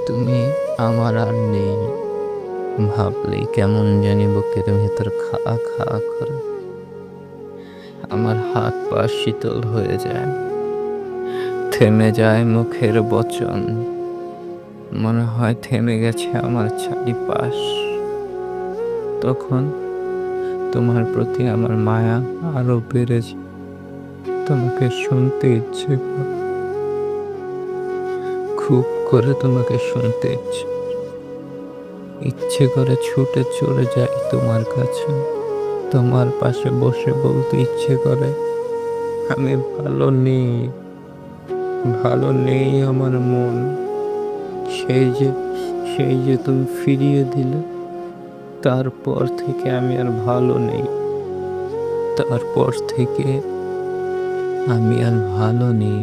তুমি আমার আর নেই, ভাবলেই কেমন জানি বুকের ভেতর খা খা করে। আমার হাত পা শীতল হয়ে যায়, থেমে যায় মুখের বচন। মনে হয় থেমে গেছে আমার চারিপাশ। তখন তোমার প্রতি আমার মায়া আরো বেড়েছে। তোমাকে শুনতে ইচ্ছে করে, খুব করে তোমাকে শুনতে ইচ্ছে করে ছুটে চলে যাই তোমার কাছে। তোমার পাশে বসে বলতে ইচ্ছে করে, আমি ভালো নেই, ভালো নেই আমার মন। সেই যে সেই যে তুমি ফিরিয়ে দিলে, তারপর থেকে আমি আর ভালো নেই। তারপর থেকে আমি আর ভালো নেই।